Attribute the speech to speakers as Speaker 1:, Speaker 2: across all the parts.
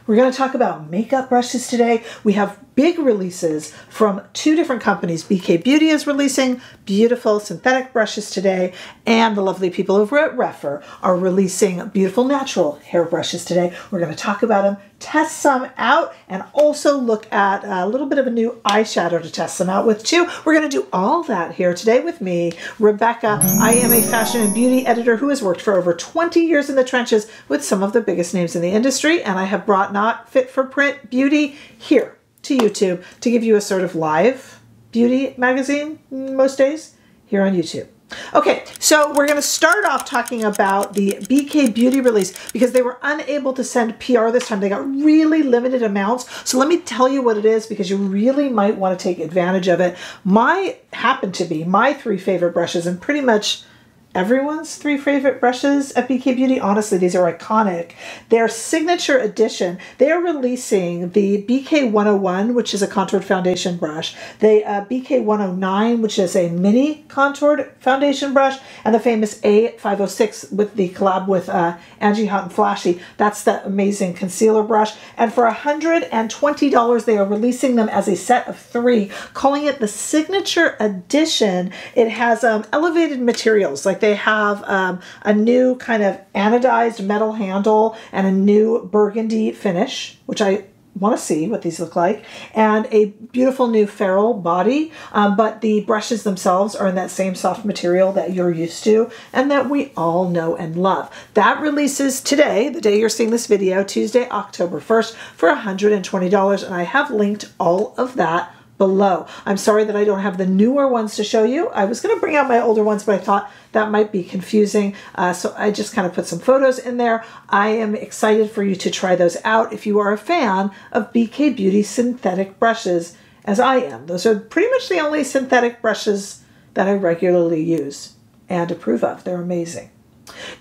Speaker 1: We're going to talk about makeup brushes today. We have big releases from two different companies. BK Beauty is releasing beautiful synthetic brushes today, and the lovely people over at Rephr are releasing beautiful natural hair brushes today. We're going to talk about them, test some out, and also look at a little bit of a new eyeshadow to test them out with too. We're going to do all that here today with me, Rebecca. I am a fashion and beauty editor who has worked for over 20 years in the trenches with some of the biggest names in the industry, and I have brought Not Fit for Print Beauty here to YouTube to give you a sort of live beauty magazine most days here on YouTube. Okay, so we're going to start off talking about the BK Beauty release because they were unable to send PR this time. They got really limited amounts. So let me tell you what it is because you really might want to take advantage of it. Happen to be my three favorite brushes, and pretty much everyone's three favorite brushes at BK Beauty. Honestly, these are iconic. Their signature edition, they are releasing the BK 101, which is a contoured foundation brush, the BK 109, which is a mini contoured foundation brush, and the famous A506 with the collab with Angie Hot and Flashy. That's the amazing concealer brush. And for $120, they are releasing them as a set of three, calling it the signature edition. It has elevated materials, like they have a new kind of anodized metal handle and a new burgundy finish, which I want to see what these look like, and a beautiful new ferrule body, but the brushes themselves are in that same soft material that you're used to and that we all know and love. That releases today, the day you're seeing this video, Tuesday, October 1st, for $120, and I have linked all of that below. I'm sorry that I don't have the newer ones to show you. I was going to bring out my older ones, but I thought that might be confusing. So I just kind of put some photos in there. I am excited for you to try those out if you are a fan of BK Beauty synthetic brushes, as I am. Those are pretty much the only synthetic brushes that I regularly use and approve of. They're amazing.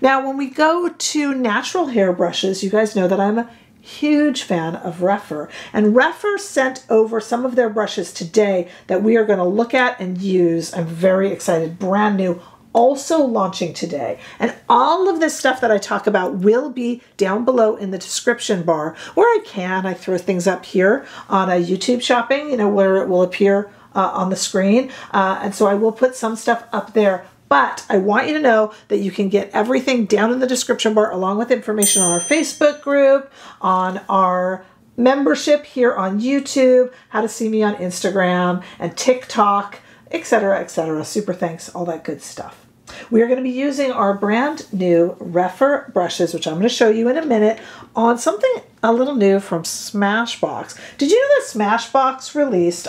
Speaker 1: Now, when we go to natural hair brushes, you guys know that I'm a huge fan of Rephr, and Rephr sent over some of their brushes today that we are going to look at and use. I'm very excited. Brand new, also launching today. And all of this stuff that I talk about will be down below in the description bar, where I throw things up here on a YouTube shopping, you know, where it will appear on the screen. And so I will put some stuff up there. But I want you to know that you can get everything down in the description bar along with information on our Facebook group, on our membership here on YouTube, how to see me on Instagram and TikTok, etc., etc. Super thanks, all that good stuff. We are going to be using our brand new Rephr brushes, which I'm going to show you in a minute, on something a little new from Smashbox. Did you know that Smashbox released,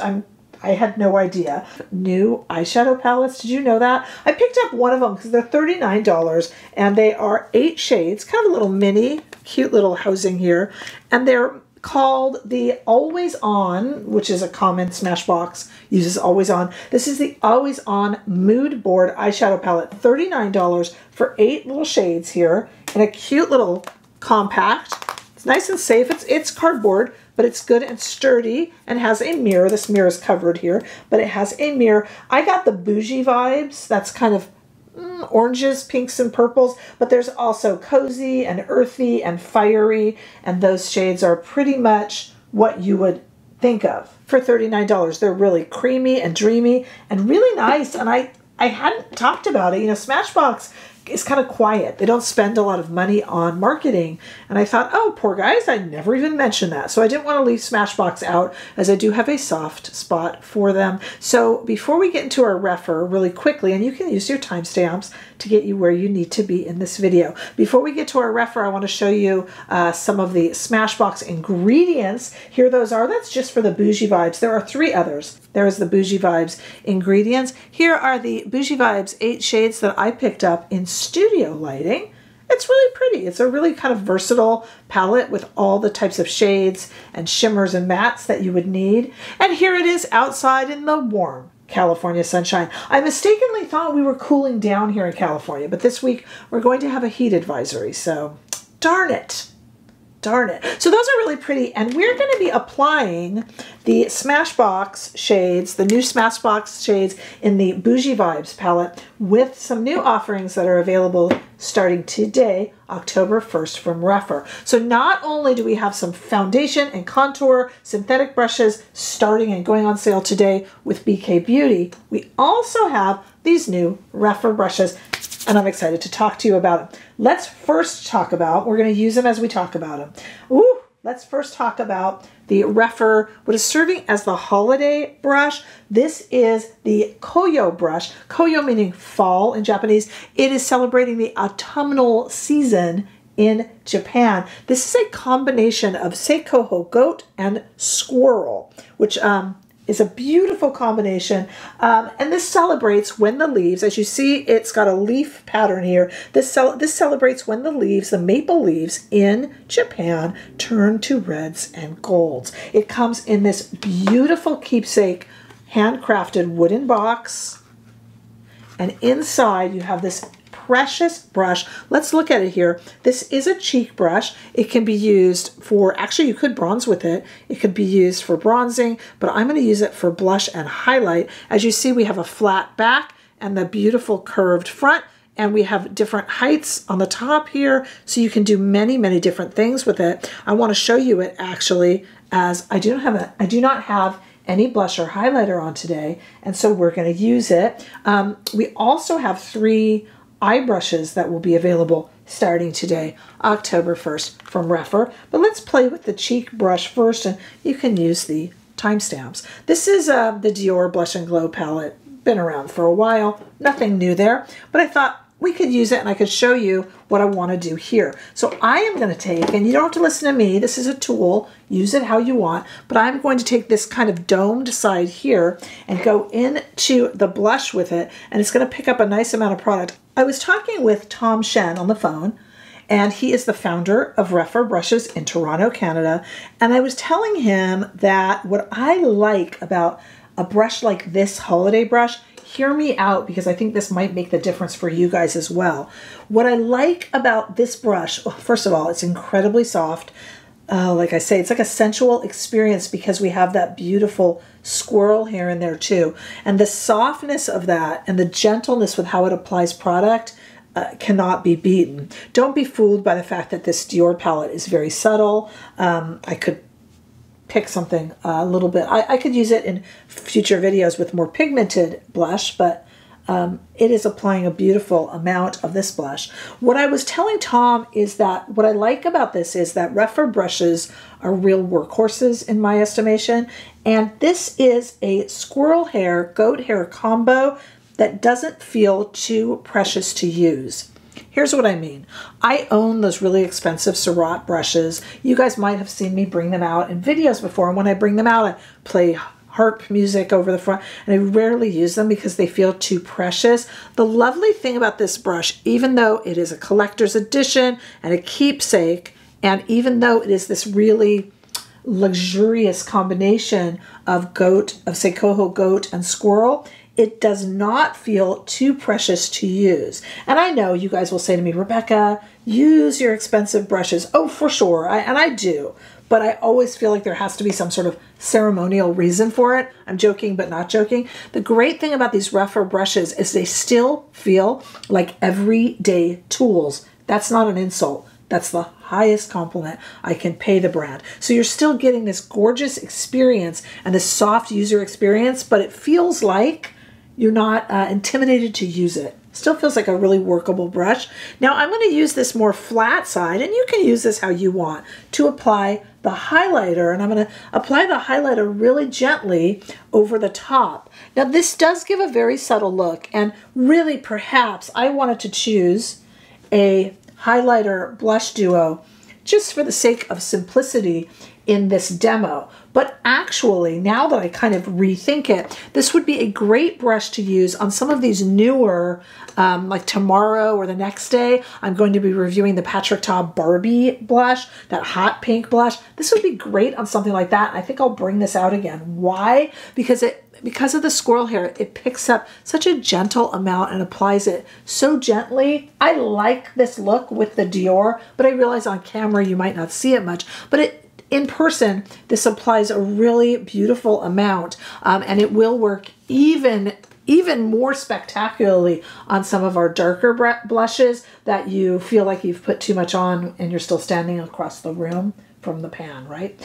Speaker 1: I had no idea, new eyeshadow palettes? Did you know that? I picked up one of them because they're $39 and they are 8 shades, kind of a little mini, cute little housing here. And they're called the Always On, which is a common Smashbox uses Always On. This is the Always On Mood Board eyeshadow palette, $39 for 8 little shades here in a cute little compact. It's nice and safe. It's cardboard, but it's good and sturdy and has a mirror. This mirror is covered here, but it has a mirror. I got the bougie vibes. That's kind of oranges, pinks, and purples, but there's also cozy and earthy and fiery, and those shades are pretty much what you would think of for $39. They're really creamy and dreamy and really nice, and I hadn't talked about it. You know, Smashbox is kind of quiet. They don't spend a lot of money on marketing. And I thought, oh, poor guys, I never even mentioned that. So I didn't want to leave Smashbox out, as I do have a soft spot for them. So before we get into our Rephr really quickly, and you can use your timestamps to get you where you need to be in this video. Before we get to our Rephr, I want to show you some of the Smashbox ingredients. Here those are. That's just for the Bougie Vibes. There are 3 others. There is the Bougie Vibes ingredients. Here are the Bougie Vibes 8 shades that I picked up in studio lighting. It's really pretty. It's a really kind of versatile palette with all the types of shades and shimmers and mattes that you would need. And here it is outside in the warm California sunshine. I mistakenly thought we were cooling down here in California, but this week we're going to have a heat advisory, so darn it. Darn it. So those are really pretty, and we're going to be applying the Smashbox shades, the new Smashbox shades in the Bougie Vibes palette with some new offerings that are available starting today, October 1st from Rephr. So not only do we have some foundation and contour synthetic brushes starting and going on sale today with BK Beauty, we also have these new Rephr brushes, and I'm excited to talk to you about them. Let's first talk about, we're going to use them as we talk about them. Ooh, let's first talk about the Rephr, what is serving as the holiday brush. This is the Koyo brush. Koyo meaning fall in Japanese. It is celebrating the autumnal season in Japan. This is a combination of Seikoho goat and squirrel, which is a beautiful combination. And this celebrates when the leaves, as you see, it's got a leaf pattern here. This celebrates when the leaves, the maple leaves in Japan, turn to reds and golds. It comes in this beautiful keepsake handcrafted wooden box. And inside you have this precious brush. Let's look at it here. This is a cheek brush. It can be used for, actually you could bronze with it. It could be used for bronzing, but I'm going to use it for blush and highlight. As you see, we have a flat back and the beautiful curved front, and we have different heights on the top here, so you can do many, many different things with it. I want to show you it actually, as I do not have any blush or highlighter on today, and so we're going to use it. We also have 3 eye brushes that will be available starting today, October 1st from Rephr. But let's play with the cheek brush first, and you can use the timestamps. This is the Dior Blush and Glow palette. Been around for a while, nothing new there, but I thought we could use it and I could show you what I want to do here. So I am going to take, and you don't have to listen to me, this is a tool, use it how you want, but I'm going to take this kind of domed side here and go into the blush with it, and it's going to pick up a nice amount of product. I was talking with Tom Shen on the phone, and he is the founder of Rephr Brushes in Toronto, Canada, and I was telling him that what I like about a brush like this holiday brush, hear me out because I think this might make the difference for you guys as well. What I like about this brush, well, first of all, it's incredibly soft. Like I say, it's like a sensual experience because we have that beautiful squirrel hair in there too. And the softness of that and the gentleness with how it applies product cannot be beaten. Don't be fooled by the fact that this Dior palette is very subtle. I could pick something a little bit. I could use it in future videos with more pigmented blush, but it is applying a beautiful amount of this blush. What I was telling Tom is that what I like about this is that Rephr brushes are real workhorses in my estimation, and this is a squirrel hair, goat hair combo that doesn't feel too precious to use. Here's what I mean. I own those really expensive Surratt brushes. You guys might have seen me bring them out in videos before, and when I bring them out, I play harp music over the front, and I rarely use them because they feel too precious. The lovely thing about this brush, even though it is a collector's edition and a keepsake, and even though it is this really luxurious combination of Seikoho goat and squirrel, it does not feel too precious to use. And I know you guys will say to me, Rebecca, use your expensive brushes. Oh, for sure, and I do. But I always feel like there has to be some sort of ceremonial reason for it. I'm joking, but not joking. The great thing about these Rephr brushes is they still feel like everyday tools. That's not an insult. That's the highest compliment I can pay the brand. So you're still getting this gorgeous experience and this soft user experience, but it feels like you're not intimidated to use it. Still feels like a really workable brush. Now I'm going to use this more flat side, and you can use this how you want, to apply the highlighter, and I'm going to apply the highlighter really gently over the top. Now this does give a very subtle look, and really perhaps I wanted to choose a highlighter blush duo just for the sake of simplicity in this demo. But actually, now that I kind of rethink it, this would be a great brush to use on some of these newer, like tomorrow or the next day, I'm going to be reviewing the Patrick Ta Barbie blush, that hot pink blush. This would be great on something like that. I think I'll bring this out again. Why? Because it because of the squirrel hair, it picks up such a gentle amount and applies it so gently. I like this look with the Dior, but I realize on camera you might not see it much, but in person, this applies a really beautiful amount, and it will work even more spectacularly on some of our darker blushes that you feel like you've put too much on and you're still standing across the room from the pan, right?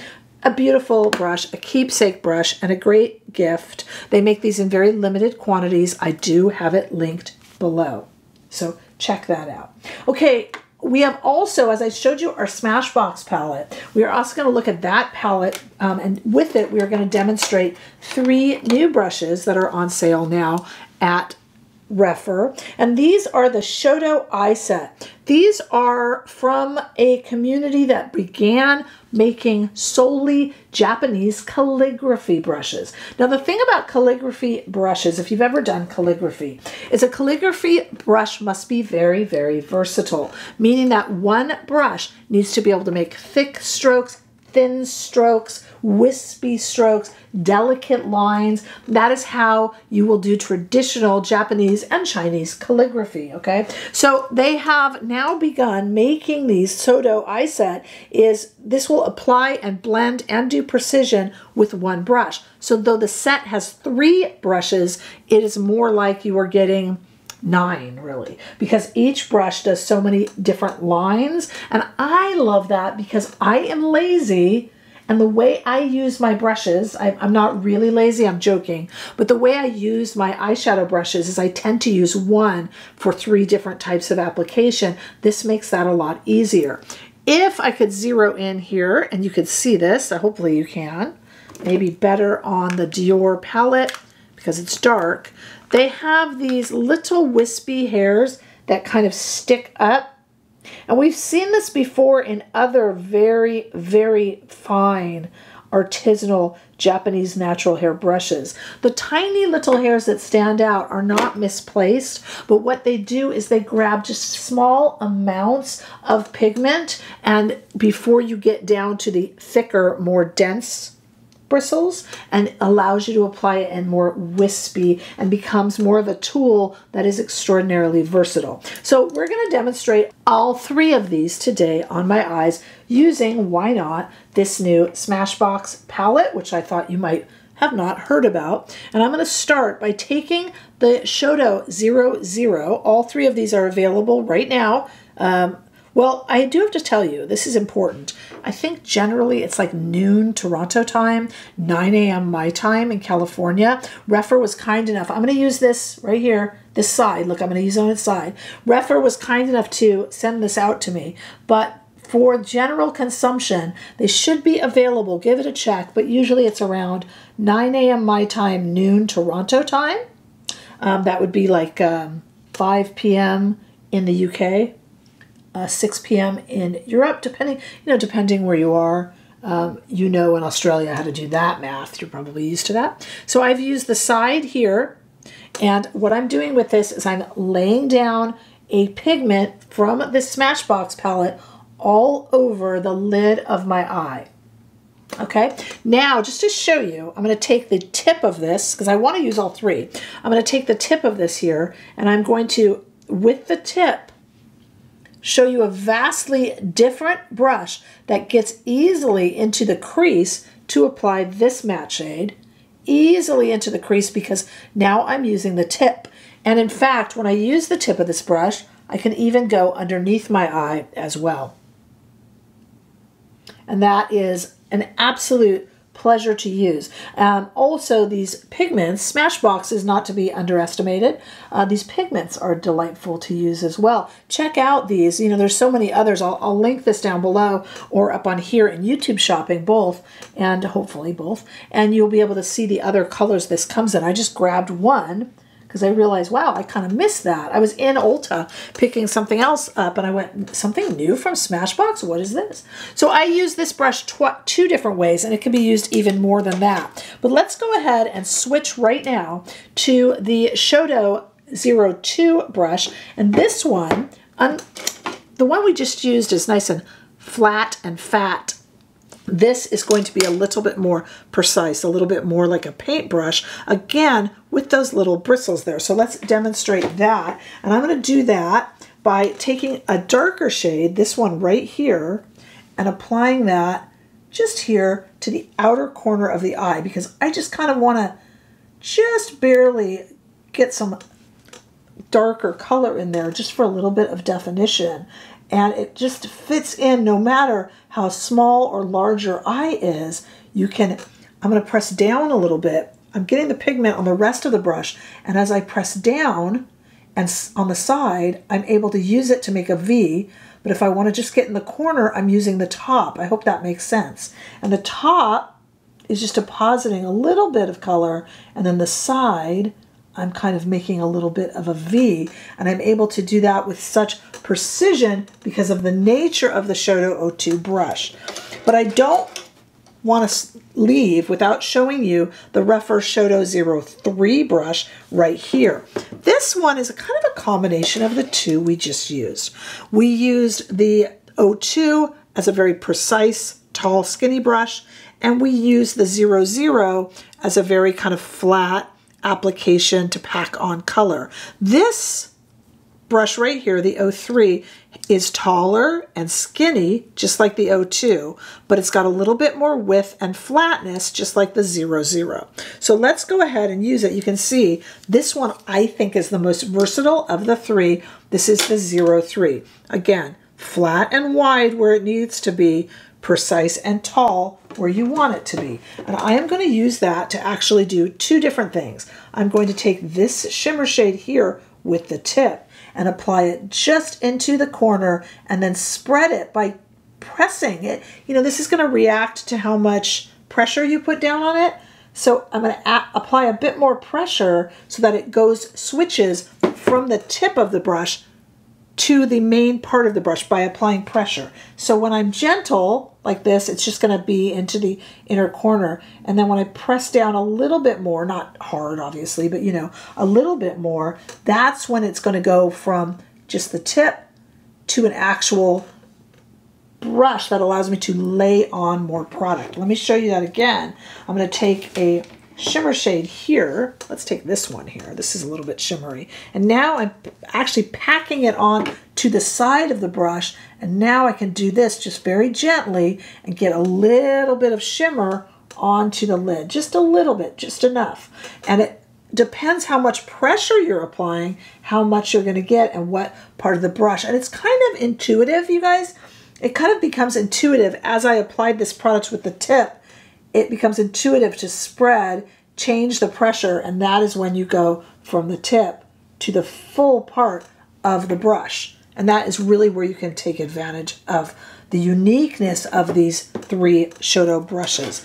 Speaker 1: A beautiful brush, a keepsake brush, and a great gift. They make these in very limited quantities. I do have it linked below, so check that out. Okay, we have also, as I showed you, our Smashbox palette. We are also going to look at that palette, and with it, we are going to demonstrate 3 new brushes that are on sale now at Rephr, and these are the Shodo Eye Set. These are from a community that began making solely Japanese calligraphy brushes. Now, the thing about calligraphy brushes, if you've ever done calligraphy, is a calligraphy brush must be very, very versatile, meaning that one brush needs to be able to make thick strokes, thin strokes, wispy strokes, delicate lines. That is how you will do traditional Japanese and Chinese calligraphy, okay? So they have now begun making these Shodo Eye Set. This will apply and blend and do precision with one brush. So though the set has 3 brushes, it is more like you are getting 9 really, because each brush does so many different lines, and I love that because I am lazy, and the way I use my brushes, I'm not really lazy, I'm joking, but the way I use my eyeshadow brushes is I tend to use one for 3 different types of application. This makes that a lot easier. If I could zero in here and you could see this, hopefully you can, maybe better on the Dior palette because it's dark. They have these little wispy hairs that kind of stick up. And we've seen this before in other very, very fine artisanal Japanese natural hair brushes. The tiny little hairs that stand out are not misplaced, but what they do is they grab just small amounts of pigment, and before you get down to the thicker, more dense bristles, and allows you to apply it in more wispy and becomes more of a tool that is extraordinarily versatile. So we're going to demonstrate all 3 of these today on my eyes using, why not, this new Smashbox palette, which I thought you might have not heard about. And I'm going to start by taking the Shodo 00. All 3 of these are available right now. Well, I do have to tell you, this is important. I think generally it's like noon Toronto time, 9 a.m. my time in California. Rephr was kind enough. I'm going to use this right here, this side. Look, I'm going to use it on its side. Rephr was kind enough to send this out to me. But for general consumption, they should be available. Give it a check. But usually it's around 9 a.m. my time, noon Toronto time. That would be like 5 p.m. in the UK. 6 p.m. in Europe, depending where you are. In Australia how to do that math. You're probably used to that. So I've used the side here, and what I'm doing with this is I'm laying down a pigment from this Smashbox palette all over the lid of my eye. Okay, now just to show you, I'm going to take the tip of this, because I want to use all 3. I'm going to take the tip of this here, and I'm going to, with the tip, show you a vastly different brush that gets easily into the crease to apply this matte shade, easily into the crease, because now I'm using the tip. And in fact, when I use the tip of this brush, I can even go underneath my eye as well. And that is an absolute pleasure to use. Also, these pigments, Smashbox is not to be underestimated. These pigments are delightful to use as well. Check out these. There's so many others. I'll link this down below or up on here in YouTube Shopping, both, and hopefully both. And you'll be able to see the other colors this comes in. I just grabbed one because I realized, wow, I kind of missed that. I was in Ulta picking something else up, and I went, something new from Smashbox? What is this? So I use this brush 2 different ways, and it can be used even more than that. But let's go ahead and switch right now to the Shodo 02 brush. And this one, the one we just used, is nice and flat and fat This is going to be a little bit more precise, a little bit more like a paintbrush, again, with those little bristles there. So let's demonstrate that. And I'm going to do that by taking a darker shade, this one right here, and applying that just here to the outer corner of the eye, because I just kind of want to just barely get some darker color in there just for a little bit of definition. And it just fits in no matter how small or large your eye is. You can, I'm going to press down a little bit. I'm getting the pigment on the rest of the brush, and as I press down and on the side, I'm able to use it to make a V. But if I want to just get in the corner, I'm using the top. I hope that makes sense. And the top is just depositing a little bit of color, and then the side, I'm kind of making a little bit of a V, and I'm able to do that with such precision because of the nature of the Shoto 02 brush. But I don't want to leave without showing you the Rephr Shoto 03 brush right here. This one is a kind of a combination of the two we just used. We used the 02 as a very precise, tall, skinny brush, and we used the 00 as a very kind of flat application to pack on color. This brush right here, the 03, is taller and skinny, just like the 02, but it's got a little bit more width and flatness, just like the 00. So let's go ahead and use it. You can see this one I think is the most versatile of the three. This is the 03. Again, flat and wide where it needs to be, precise and tall where you want it to be. And I am going to use that to actually do two different things. I'm going to take this shimmer shade here with the tip and apply it just into the corner and then spread it by pressing it. You know, this is going to react to how much pressure you put down on it. So I'm going to apply a bit more pressure so that it switches from the tip of the brush to the main part of the brush by applying pressure. So when I'm gentle like this, it's just going to be into the inner corner. And then when I press down a little bit more, not hard obviously, but you know, a little bit more, that's when it's going to go from just the tip to an actual brush that allows me to lay on more product. Let me show you that again. I'm going to take a shimmer shade here. Let's take this one here. This is a little bit shimmery. And now I'm actually packing it on to the side of the brush. And now I can do this just very gently and get a little bit of shimmer onto the lid. Just a little bit, just enough. And it depends how much pressure you're applying, how much you're going to get and what part of the brush. And it's kind of intuitive, you guys. It kind of becomes intuitive as I applied this product with the tip. It becomes intuitive to spread, change the pressure, and that is when you go from the tip to the full part of the brush. And that is really where you can take advantage of the uniqueness of these three Shoto brushes.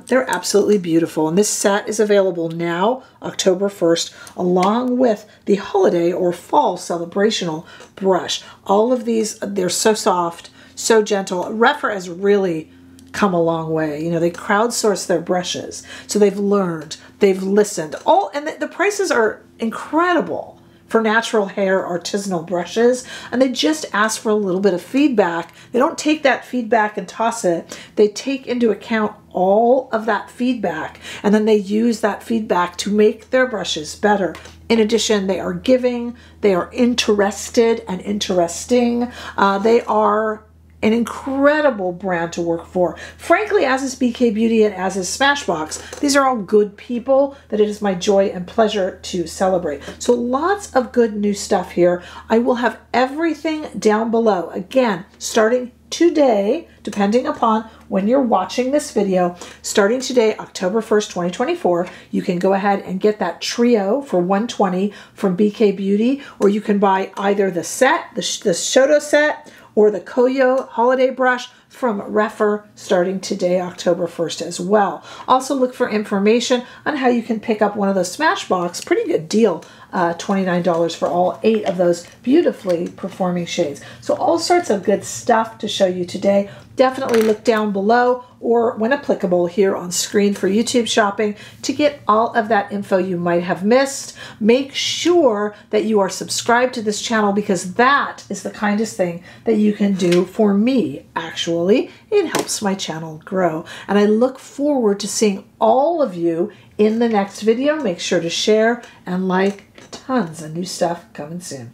Speaker 1: They're absolutely beautiful. And this set is available now, October 1st, along with the holiday or fall celebrational brush. All of these, they're so soft, so gentle. Rephr has really come a long way. You know, they crowdsource their brushes. So they've learned, they've listened. And the prices are incredible for natural hair artisanal brushes. And they just ask for a little bit of feedback. They don't take that feedback and toss it. They take into account all of that feedback. And then they use that feedback to make their brushes better. In addition, they are giving, they are interested and interesting. They are an incredible brand to work for. Frankly, as is BK Beauty and as is Smashbox, these are all good people that it is my joy and pleasure to celebrate. So lots of good new stuff here. I will have everything down below. Again, starting today, depending upon when you're watching this video, starting today, October 1st, 2024, you can go ahead and get that trio for $120 from BK Beauty, or you can buy either the set, the Shoto set, or the Koyo holiday brush from Rephr starting today, October 1st as well. Also look for information on how you can pick up one of those Smashbox. Pretty good deal, $29 for all 8 of those beautifully performing shades. So all sorts of good stuff to show you today. Definitely look down below or when applicable here on screen for YouTube shopping to get all of that info you might have missed. Make sure that you are subscribed to this channel because that is the kindest thing that you can do for me, actually, It helps my channel grow. And I look forward to seeing all of you in the next video. Make sure to share and like. Tons of new stuff coming soon.